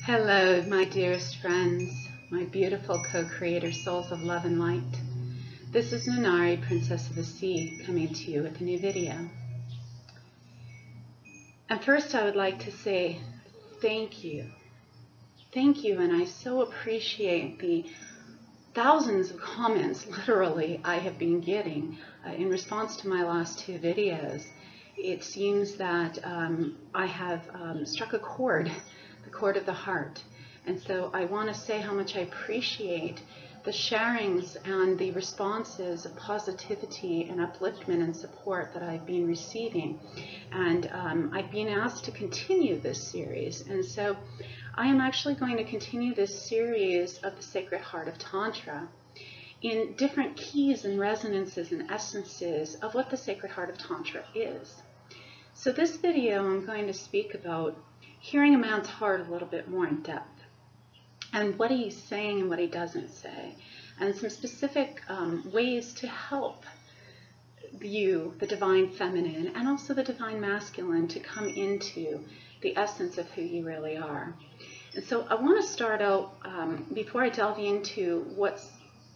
Hello, my dearest friends, my beautiful co-creator souls of love and light. This is Nanari, Princess of the Sea, coming to you with a new video. And first I would like to say thank you. Thank you, and I so appreciate the thousands of comments, literally, I have been getting in response to my last two videos. It seems that I have struck a chord, the chord of the heart. And so I want to say how much I appreciate the sharings and the responses of positivity and upliftment and support that I've been receiving. And I've been asked to continue this series. And so I am actually going to continue this series of the Sacred Heart of Tantra in different keys and resonances and essences of what the Sacred Heart of Tantra is. So this video I'm going to speak about hearing a man's heart a little bit more in depth, and what he's saying and what he doesn't say, and some specific ways to help you, the divine feminine, and also the divine masculine, to come into the essence of who you really are. And so I want to start out, before I delve into what's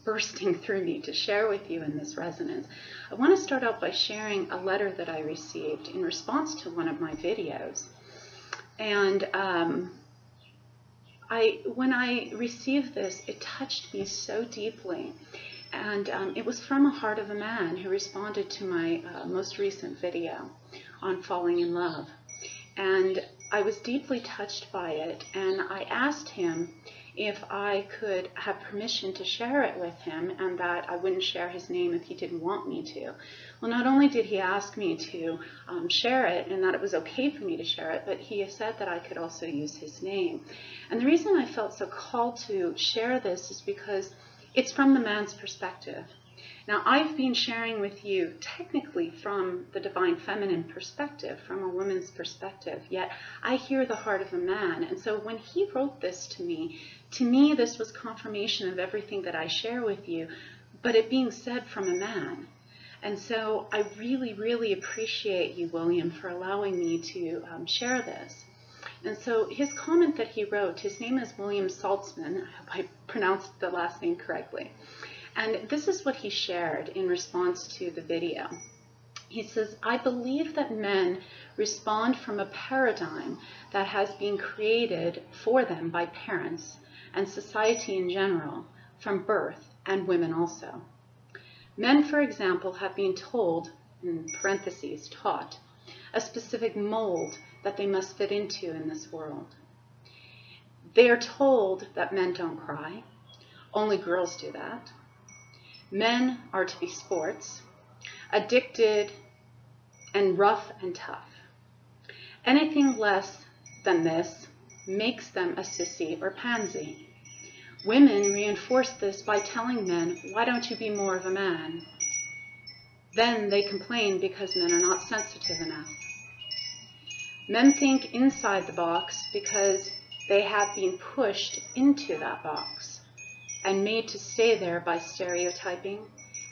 bursting through me to share with you in this resonance, I want to start out by sharing a letter that I received in response to one of my videos. And when I received this, it touched me so deeply. And it was from a heart of a man who responded to my most recent video on falling in love. And I was deeply touched by it, and I asked him if I could have permission to share it with him, and that I wouldn't share his name if he didn't want me to. Well, not only did he ask me to share it, and that it was okay for me to share it, but he said that I could also use his name. And the reason I felt so called to share this is because it's from the man's perspective. Now, I've been sharing with you technically from the divine feminine perspective, from a woman's perspective, yet I hear the heart of a man. And so when he wrote this to me this was confirmation of everything that I share with you, but it being said from a man. And so I really, really appreciate you, William, for allowing me to share this. And so his comment that he wrote, his name is William Saltzman. I hope I pronounced the last name correctly. And this is what he shared in response to the video. He says, I believe that men respond from a paradigm that has been created for them by parents and society in general, from birth, and women also. Men, for example, have been told, in parentheses, taught, a specific mold that they must fit into in this world. They are told that men don't cry, only girls do that. Men are to be sports, addicted, and rough and tough. Anything less than this makes them a sissy or pansy. Women reinforce this by telling men, why don't you be more of a man? Then they complain because men are not sensitive enough. Men think inside the box because they have been pushed into that box and made to stay there by stereotyping,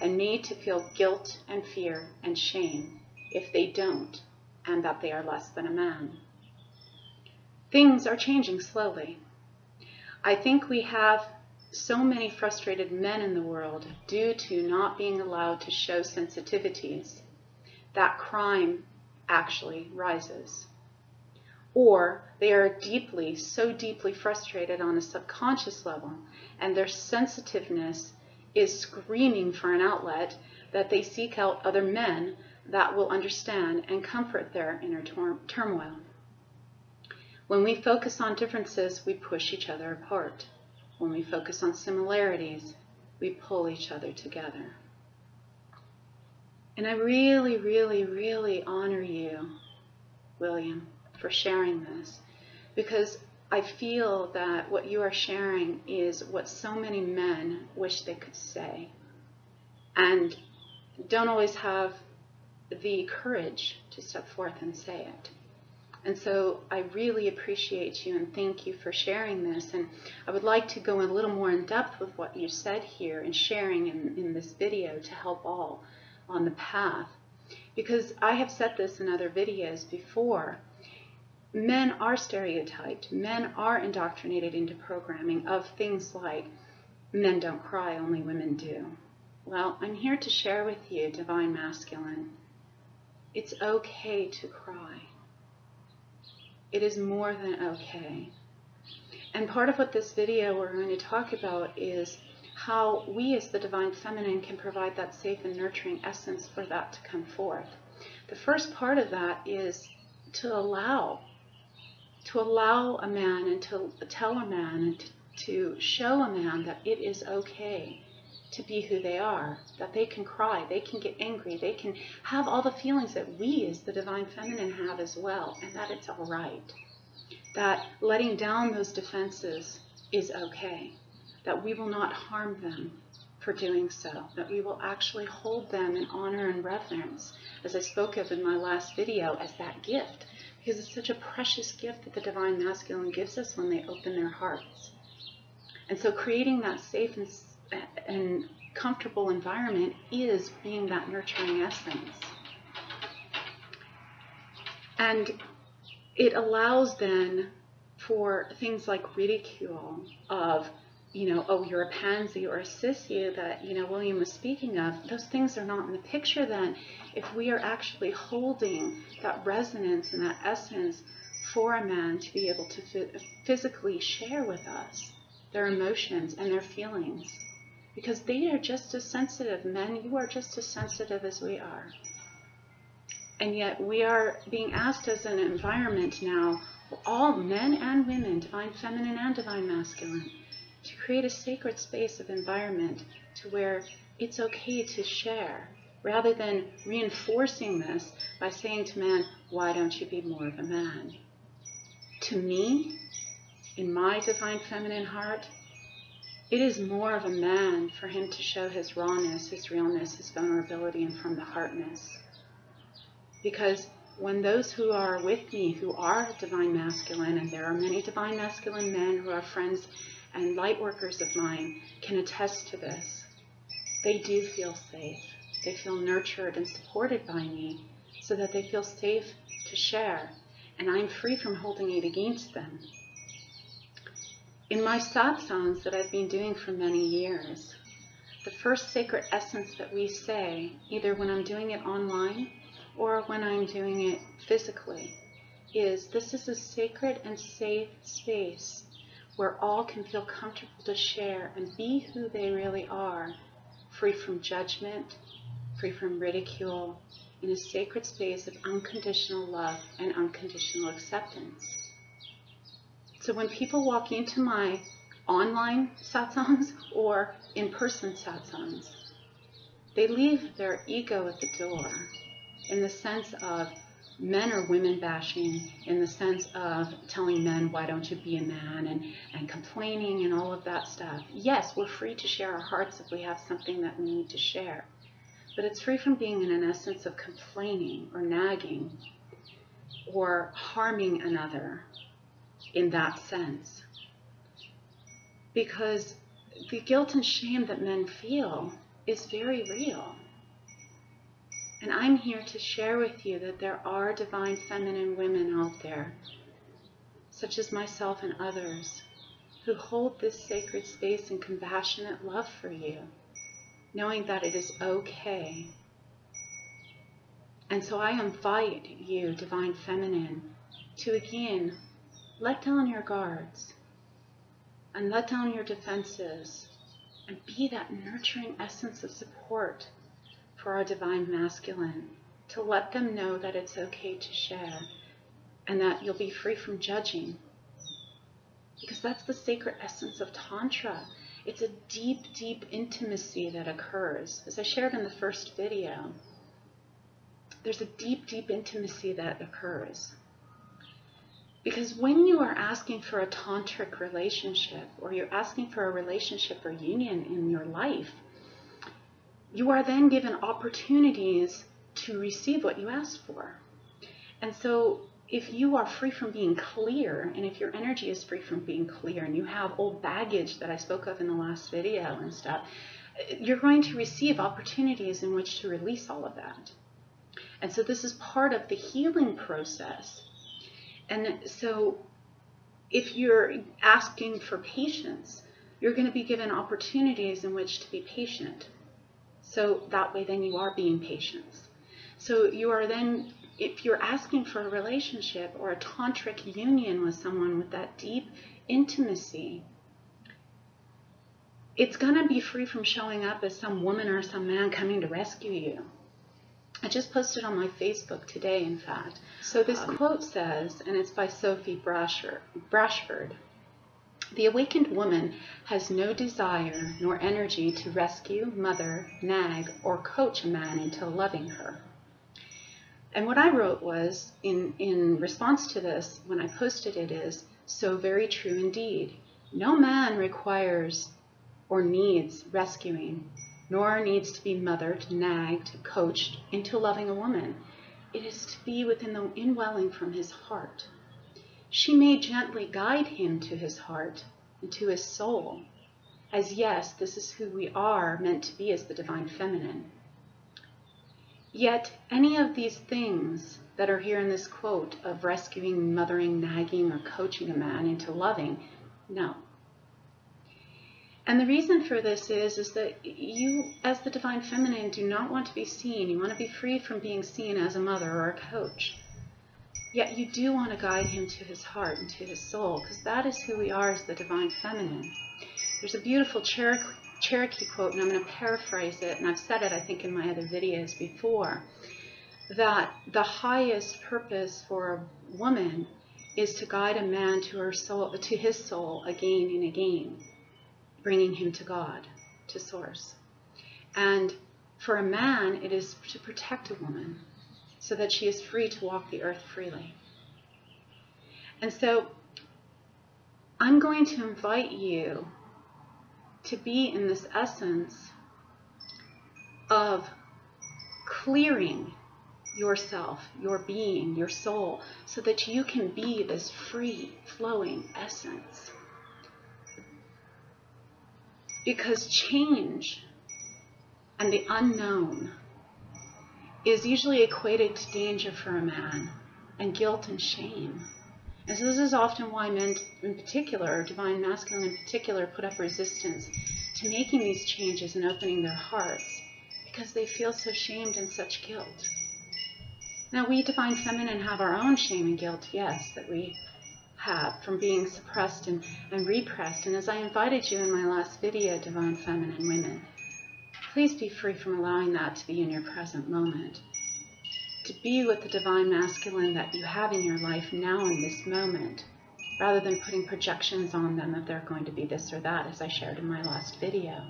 and made to feel guilt and fear and shame if they don't, and that they are less than a man. Things are changing slowly. I think we have so many frustrated men in the world due to not being allowed to show sensitivities that crime actually rises. Or they are so deeply frustrated on a subconscious level, and their sensitiveness is screaming for an outlet, that they seek out other men that will understand and comfort their inner turmoil. When we focus on differences, we push each other apart. When we focus on similarities, we pull each other together. And I really, really, really honor you, William, for sharing this, because I feel that what you are sharing is what so many men wish they could say, and don't always have the courage to step forth and say it. And so I really appreciate you and thank you for sharing this. And I would like to go a little more in depth with what you said here and sharing in this video to help all on the path. Because I have said this in other videos before, men are stereotyped. Men are indoctrinated into programming of things like men don't cry, only women do. Well, I'm here to share with you, Divine Masculine, it's okay to cry. It is more than okay. And part of what this video we're going to talk about is how we as the Divine Feminine can provide that safe and nurturing essence for that to come forth. The first part of that is to allow a man and to tell a man and to show a man that it is okay to be who they are, that they can cry, they can get angry, they can have all the feelings that we as the Divine Feminine have as well, and that it's all right. That letting down those defenses is okay, that we will not harm them for doing so, that we will actually hold them in honor and reverence, as I spoke of in my last video, as that gift, because it's such a precious gift that the Divine Masculine gives us when they open their hearts. And so creating that safe and comfortable environment is being that nurturing essence. And it allows then for things like ridicule of, oh, you're a pansy or a sissy that, William was speaking of. Those things are not in the picture then if we are actually holding that resonance and that essence for a man to be able to physically share with us their emotions and their feelings. Because they are just as sensitive. Men, you are just as sensitive as we are. And yet we are being asked as an environment now, all men and women, Divine Feminine and Divine Masculine, to create a sacred space of environment to where it's okay to share, rather than reinforcing this by saying to man, why don't you be more of a man? To me, in my Divine Feminine heart, it is more of a man for him to show his rawness, his realness, his vulnerability, and from the heartness. Because when those who are with me, who are Divine Masculine, and there are many Divine Masculine men who are friends and light workers of mine, can attest to this, they do feel safe. They feel nurtured and supported by me, so that they feel safe to share, and I'm free from holding it against them. In my satsangs that I've been doing for many years, the first sacred essence that we say, either when I'm doing it online or when I'm doing it physically, is this is a sacred and safe space where all can feel comfortable to share and be who they really are, free from judgment, free from ridicule, in a sacred space of unconditional love and unconditional acceptance. So when people walk into my online satsangs or in-person satsangs, they leave their ego at the door, in the sense of men or women bashing, in the sense of telling men, why don't you be a man, and complaining and all of that stuff. Yes, we're free to share our hearts if we have something that we need to share, but it's free from being in an essence of complaining or nagging or harming another in that sense. Because the guilt and shame that men feel is very real. And I'm here to share with you that there are Divine Feminine women out there, such as myself and others, who hold this sacred space and compassionate love for you, knowing that it is okay. And so I invite you, Divine Feminine, to again let down your guards and let down your defenses and be that nurturing essence of support for our Divine Masculine, to let them know that it's okay to share and that you'll be free from judging. Because that's the sacred essence of Tantra. It's a deep, deep intimacy that occurs. As I shared in the first video, there's a deep, deep intimacy that occurs. Because when you are asking for a tantric relationship, or you're asking for a relationship or union in your life, you are then given opportunities to receive what you asked for. And so if you are free from being clear, and if your energy is free from being clear, and you have old baggage that I spoke of in the last video and stuff, you're going to receive opportunities in which to release all of that. And so this is part of the healing process. And so if you're asking for patience, you're going to be given opportunities in which to be patient. So that way then you are being patient. So you are then, if you're asking for a relationship or a tantric union with someone with that deep intimacy, it's going to be free from showing up as some woman or some man coming to rescue you. I just posted on my Facebook today, in fact. So this quote says, and it's by Sophie Brashford, "The awakened woman has no desire nor energy to rescue, mother, nag, or coach a man into loving her." And what I wrote was, in response to this, when I posted it, is, "So very true indeed. No man requires or needs rescuing, nor needs to be mothered, nagged, coached into loving a woman. It is to be within the indwelling from his heart. She may gently guide him to his heart and to his soul, as yes, this is who we are meant to be as the divine feminine. Yet any of these things that are here in this quote of rescuing, mothering, nagging, or coaching a man into loving, no. And the reason for this is that you, as the divine feminine, do not want to be seen. You want to be free from being seen as a mother or a coach. Yet you do want to guide him to his heart and to his soul, because that is who we are as the divine feminine. There's a beautiful Cherokee quote, and I'm going to paraphrase it, and I've said it, I think, in my other videos before, that the highest purpose for a woman is to guide a man to her soul, to his soul again and again, bringing him to God, to Source. And for a man, it is to protect a woman so that she is free to walk the earth freely. And so I'm going to invite you to be in this essence of clearing yourself, your being, your soul, so that you can be this free, flowing essence. Because change and the unknown is usually equated to danger for a man, and guilt and shame. And so this is often why men in particular, or divine masculine in particular, put up resistance to making these changes and opening their hearts, because they feel so shamed and such guilt. Now we divine feminine have our own shame and guilt, yes, that we have from being suppressed and repressed. And as I invited you in my last video, divine feminine women, please be free from allowing that to be in your present moment. To be with the divine masculine that you have in your life now in this moment, rather than putting projections on them that they're going to be this or that, as I shared in my last video.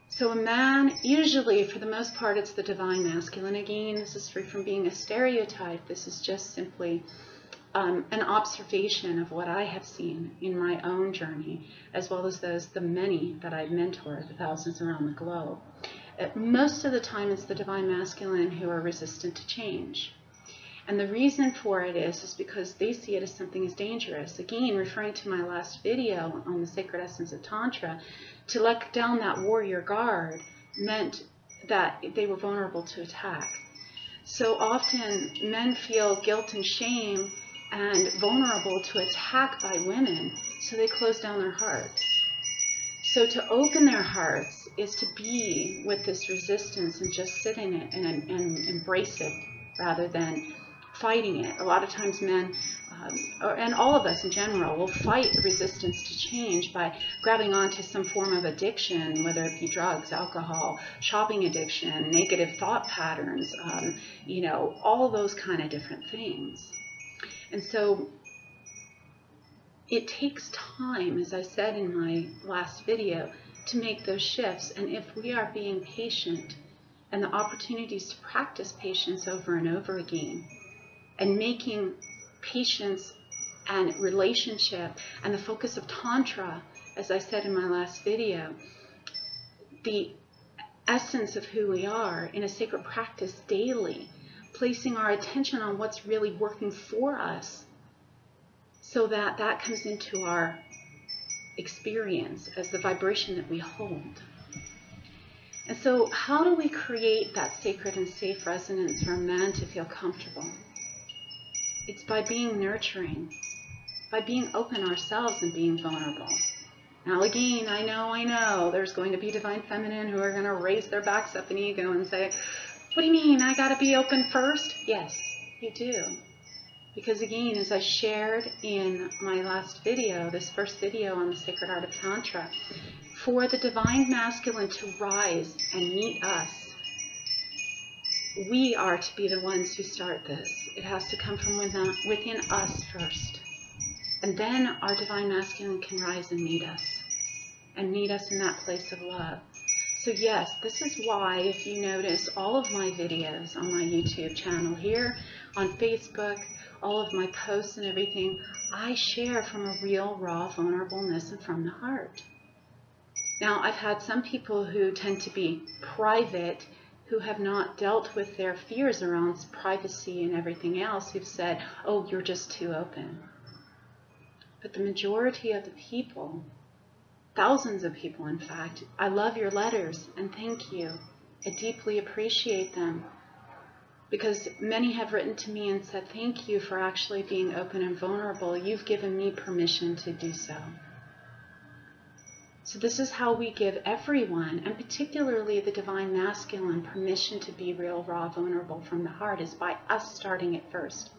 So a man, usually for the most part, it's the divine masculine. Again, this is free from being a stereotype. This is just simply an observation of what I have seen in my own journey, as well as the many that I've mentored, the thousands around the globe. Most of the time, it's the divine masculine who are resistant to change. And the reason for it is because they see it as something as dangerous. Again, referring to my last video on the sacred essence of Tantra, to let down that warrior guard meant that they were vulnerable to attack. So often men feel guilt and shame and vulnerable to attack by women, so they close down their hearts. So to open their hearts is to be with this resistance and just sit in it and embrace it rather than fighting it. A lot of times men, and all of us in general, will fight the resistance to change by grabbing onto some form of addiction, whether it be drugs, alcohol, shopping addiction, negative thought patterns, all those kind of different things. And so it takes time, as I said in my last video, to make those shifts. And if we are being patient and the opportunities to practice patience over and over again, and making patience and relationship and the focus of Tantra, as I said in my last video, the essence of who we are in a sacred practice daily, placing our attention on what's really working for us, so that that comes into our experience as the vibration that we hold. And so how do we create that sacred and safe resonance for a man to feel comfortable? It's by being nurturing, by being open ourselves and being vulnerable. Now again, I know, there's going to be Divine Feminine who are going to raise their backs up in ego and say, what do you mean, I got to be open first? Yes, you do. Because again, as I shared in my last video, this first video on the Sacred Art of Tantra, for the Divine Masculine to rise and meet us, we are to be the ones who start this. It has to come from within us first. And then our Divine Masculine can rise and meet us in that place of love. So yes, this is why, if you notice, all of my videos on my YouTube channel here, on Facebook, all of my posts and everything, I share from a real, raw vulnerableness and from the heart. Now, I've had some people who tend to be private, who have not dealt with their fears around privacy and everything else, who've said, oh, you're just too open. But the majority of the people, thousands of people in fact, I love your letters and thank you. I deeply appreciate them. Because many have written to me and said, thank you for actually being open and vulnerable. You've given me permission to do so. So this is how we give everyone, and particularly the Divine Masculine, permission to be real, raw, vulnerable from the heart, is by us starting it first.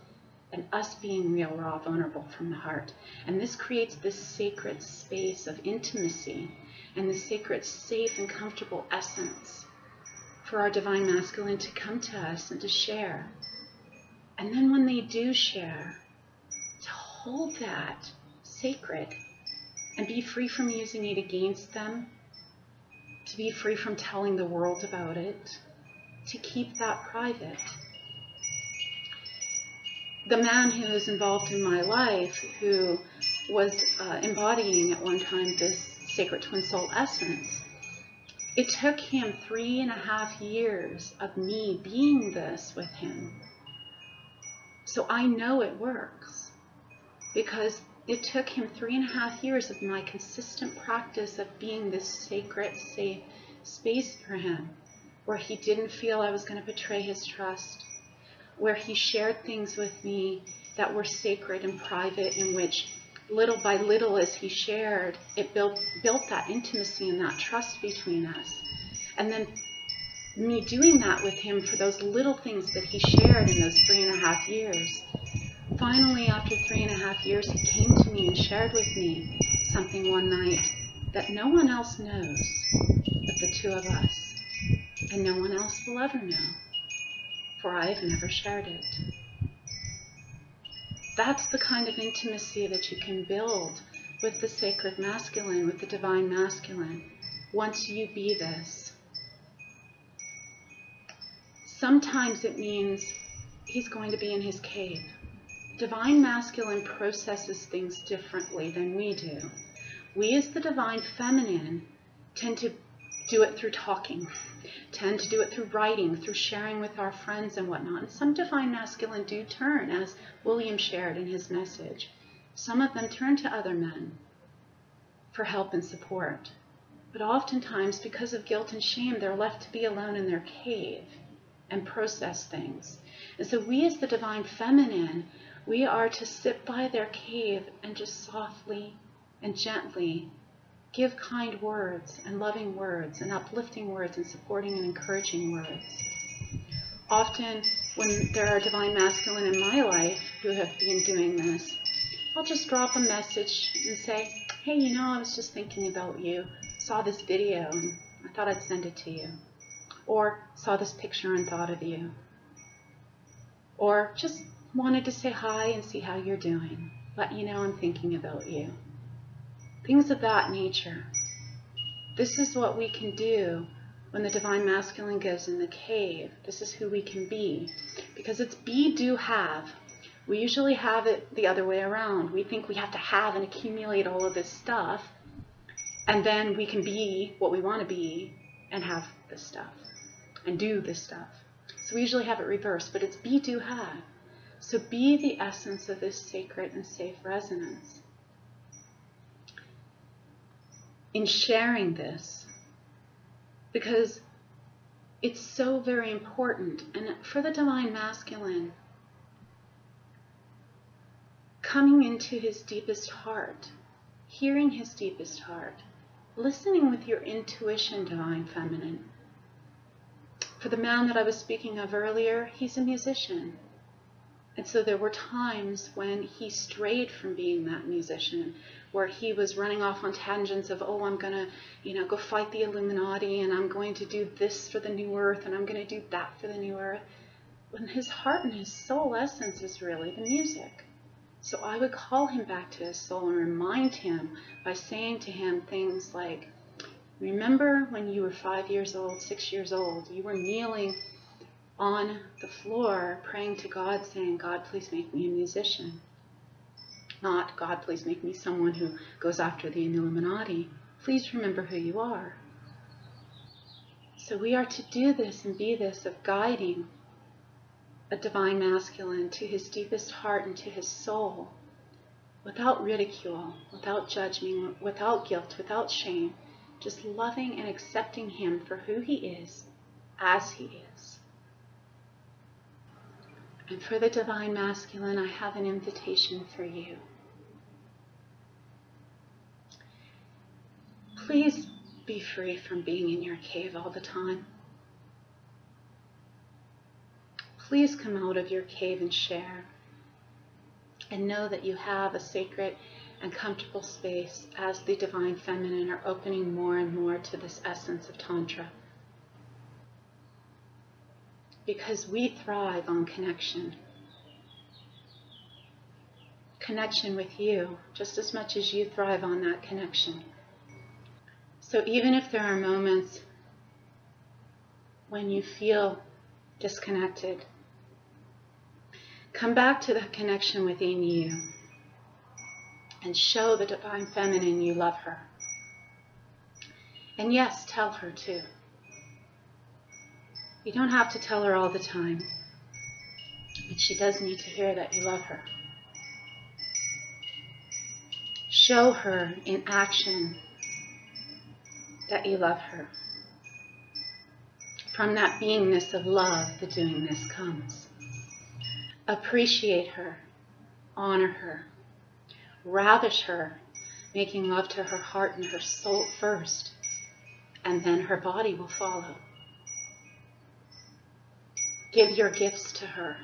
And us being real, raw, vulnerable from the heart. And this creates this sacred space of intimacy and this sacred, safe and comfortable essence for our Divine Masculine to come to us and to share. And then when they do share, to hold that sacred and be free from using it against them, to be free from telling the world about it, to keep that private. The man who is involved in my life, who was embodying at one time this sacred twin soul essence, it took him 3.5 years of me being this with him. So I know it works, because it took him 3.5 years of my consistent practice of being this sacred, safe space for him, where he didn't feel I was going to betray his trust, where he shared things with me that were sacred and private, in which little by little as he shared, it built that intimacy and that trust between us. And then me doing that with him for those little things that he shared in those 3.5 years. Finally, after 3.5 years, he came to me and shared with me something one night that no one else knows but the two of us. And no one else will ever know, for I have never shared it. That's the kind of intimacy that you can build with the sacred masculine, with the Divine Masculine, once you be this. Sometimes it means he's going to be in his cave. Divine Masculine processes things differently than we do. We as the Divine Feminine tend to do it through talking, tend to do it through writing, through sharing with our friends and whatnot. And some Divine Masculine do turn, as William shared in his message. Some of them turn to other men for help and support. But oftentimes, because of guilt and shame, they're left to be alone in their cave and process things. And so we as the Divine Feminine, we are to sit by their cave and just softly and gently give kind words and loving words and uplifting words and supporting and encouraging words. Often when there are Divine Masculine in my life who have been doing this, I'll just drop a message and say, hey, you know, I was just thinking about you, saw this video and I thought I'd send it to you. Or saw this picture and thought of you. Or just wanted to say hi and see how you're doing. Let you know I'm thinking about you. Things of that nature. This is what we can do when the Divine Masculine goes in the cave. This is who we can be. Because it's be, do, have. We usually have it the other way around. We think we have to have and accumulate all of this stuff, and then we can be what we want to be and have this stuff and do this stuff. So we usually have it reversed, but it's be, do, have. So be the essence of this sacred and safe resonance. In sharing this, because it's so very important. And for the Divine Masculine, coming into his deepest heart, hearing his deepest heart, listening with your intuition, Divine Feminine. For the man that I was speaking of earlier, he's a musician. And so there were times when he strayed from being that musician, where he was running off on tangents of, oh, I'm going to, go fight the Illuminati, and I'm going to do this for the New Earth, and I'm going to do that for the New Earth. When his heart and his soul essence is really the music. So I would call him back to his soul and remind him by saying to him things like, remember when you were 5 years old, 6 years old, you were kneeling on the floor praying to God, saying, God, please make me a musician. Not, God, please make me someone who goes after the Illuminati. Please remember who you are. So we are to do this and be this of guiding a divine masculine to his deepest heart and to his soul, without ridicule, without judgment, without guilt, without shame, just loving and accepting him for who he is, as he is. And for the divine masculine, I have an invitation for you. Please be free from being in your cave all the time. Please come out of your cave and share. And know that you have a sacred and comfortable space as the Divine Feminine are opening more and more to this essence of Tantra. Because we thrive on connection. Connection with you, just as much as you thrive on that connection. So even if there are moments when you feel disconnected, come back to the connection within you and show the Divine Feminine you love her. And yes, tell her too. You don't have to tell her all the time, but she does need to hear that you love her. Show her in action that you love her. From that beingness of love, the doingness comes. Appreciate her, honor her, ravish her, making love to her heart and her soul first, and then her body will follow. Give your gifts to her,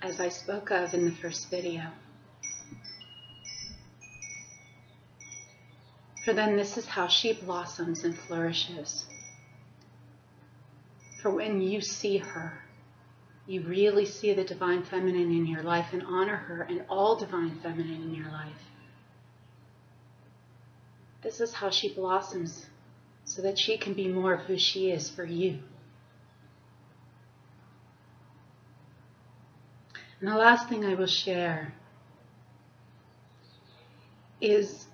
as I spoke of in the first video. For then this is how she blossoms and flourishes. For when you see her, you really see the Divine Feminine in your life and honor her and all Divine Feminine in your life. This is how she blossoms so that she can be more of who she is for you. And the last thing I will share is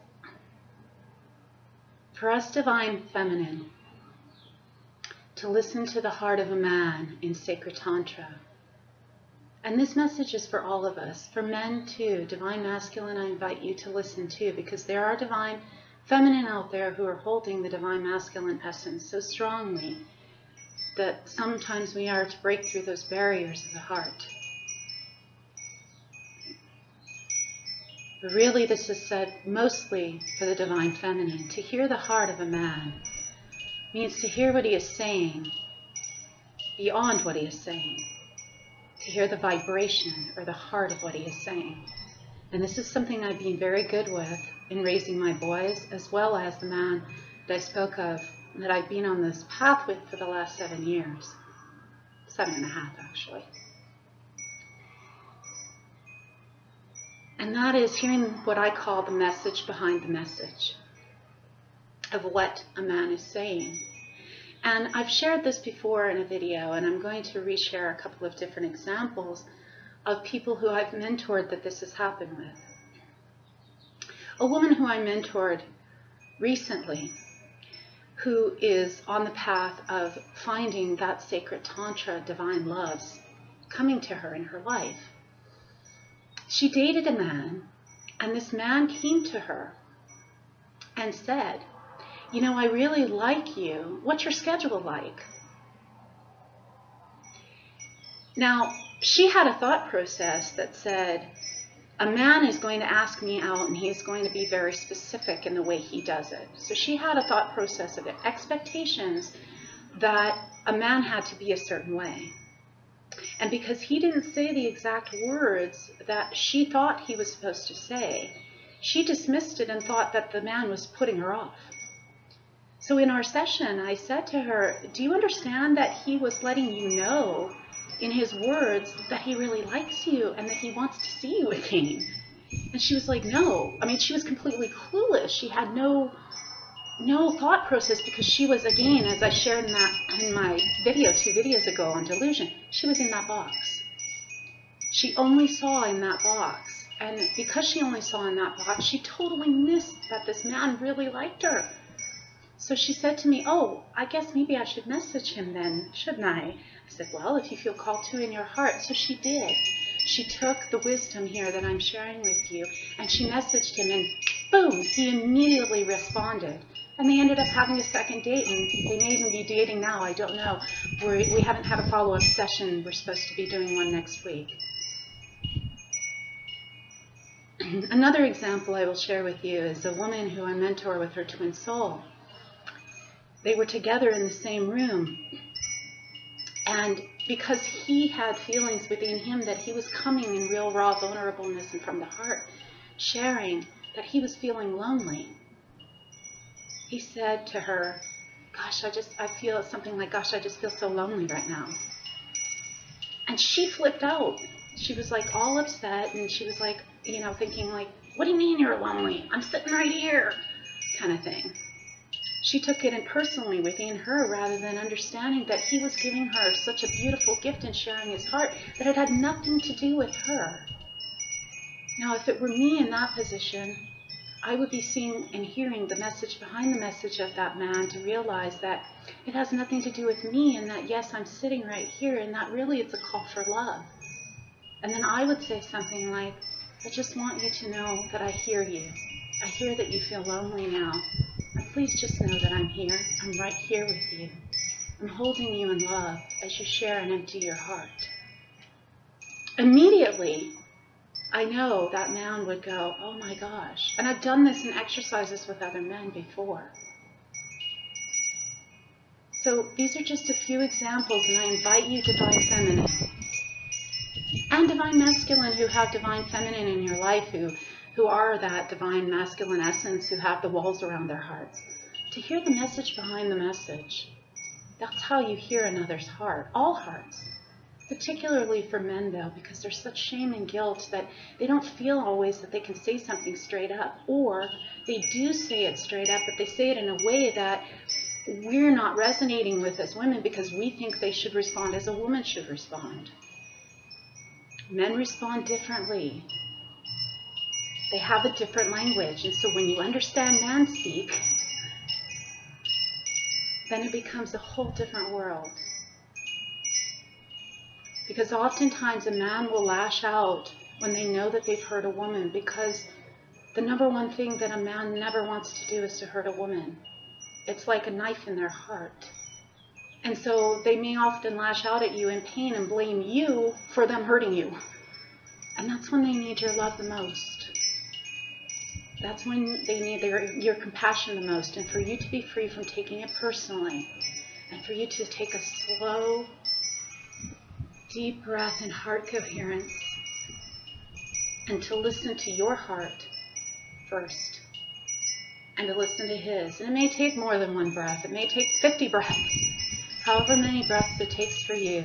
for us Divine Feminine to listen to the heart of a man in sacred Tantra. And this message is for all of us, for men too. Divine Masculine, I invite you to listen too, because there are Divine Feminine out there who are holding the Divine Masculine essence so strongly that sometimes we are to break through those barriers of the heart. But really this is said mostly for the Divine Feminine. To hear the heart of a man means to hear what he is saying beyond what he is saying. To hear the vibration or the heart of what he is saying. And this is something I've been very good with in raising my boys, as well as the man that I spoke of, that I've been on this path with for the last 7 years. 7.5 actually. And that is hearing what I call the message behind the message of what a man is saying. And I've shared this before in a video, and I'm going to reshare a couple of different examples of people who I've mentored that this has happened with. A woman who I mentored recently, who is on the path of finding that sacred Tantra, divine loves, coming to her in her life. She dated a man, and this man came to her and said, you know, I really like you. What's your schedule like? Now, she had a thought process that said, a man is going to ask me out and he's going to be very specific in the way he does it. So she had a thought process of expectations that a man had to be a certain way. And because he didn't say the exact words that she thought he was supposed to say, she dismissed it and thought that the man was putting her off. So in our session, I said to her, do you understand that he was letting you know in his words that he really likes you and that he wants to see you again? And she was like, no. I mean, she was completely clueless. She had no thought process, because she was, again, as I shared in my video 2 videos ago on delusion, she was in that box. She only saw in that box. And because she only saw in that box, she totally missed that this man really liked her. So she said to me, oh, I guess maybe I should message him then, shouldn't I? I said, well, if you feel called to in your heart. So she did. She took the wisdom here that I'm sharing with you, and she messaged him, and boom, he immediately responded. And they ended up having a second date, and they may even be dating now, I don't know. We haven't had a follow-up session. We're supposed to be doing one next week. Another example I will share with you is a woman who I mentor with her twin soul. They were together in the same room, and because he had feelings within him that he was coming in real raw vulnerableness and from the heart, sharing that he was feeling lonely, he said to her, gosh, I feel something like, gosh, I just feel so lonely right now. And she flipped out. She was like all upset, and she was like, thinking like, what do you mean you're lonely? I'm sitting right here, kind of thing. She took it in personally within her, rather than understanding that he was giving her such a beautiful gift and sharing his heart that it had nothing to do with her. Now, if it were me in that position, I would be seeing and hearing the message behind the message of that man, to realize that it has nothing to do with me, and that yes, I'm sitting right here, and that really it's a call for love. And then I would say something like, I just want you to know that I hear you. I hear that you feel lonely now. And please just know that I'm here. I'm right here with you. I'm holding you in love as you share and empty your heart. Immediately, I know that man would go, oh my gosh. And I've done this in exercises with other men before. So these are just a few examples, and I invite you, Divine Feminine and Divine Masculine, who have Divine Feminine in your life, who are that Divine Masculine essence, who have the walls around their hearts, to hear the message behind the message. That's how you hear another's heart, all hearts. Particularly for men, though, because there's such shame and guilt that they don't feel always that they can say something straight up, or they do say it straight up, but they say it in a way that we're not resonating with as women, because we think they should respond as a woman should respond. Men respond differently. They have a different language, and so when you understand man speak, then it becomes a whole different world. Because oftentimes a man will lash out when they know that they've hurt a woman, because the number one thing that a man never wants to do is to hurt a woman. It's like a knife in their heart. And so they may often lash out at you in pain and blame you for them hurting you. And that's when they need your love the most. That's when they need your compassion the most. And for you to be free from taking it personally, and for you to take a slow, deep breath and heart coherence, and to listen to your heart first, and to listen to his. And it may take more than one breath. It may take 50 breaths. However many breaths it takes for you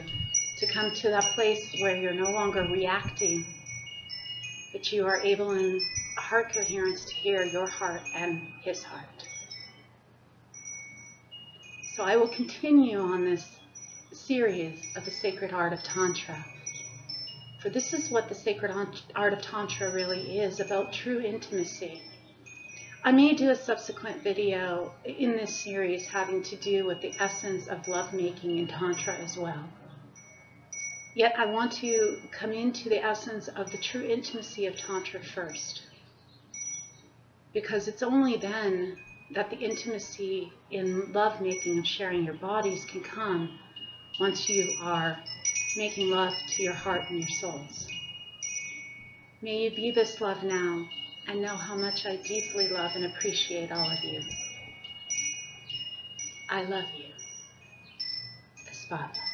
to come to that place where you're no longer reacting, but you are able in heart coherence to hear your heart and his heart. So I will continue on this series of the sacred art of Tantra. For this is what the sacred art of Tantra really is, about true intimacy. I may do a subsequent video in this series having to do with the essence of lovemaking in Tantra as well. Yet I want to come into the essence of the true intimacy of Tantra first, because it's only then that the intimacy in lovemaking of sharing your bodies can come, once you are making love to your heart and your souls. May you be this love now and know how much I deeply love and appreciate all of you. I love you. Espada.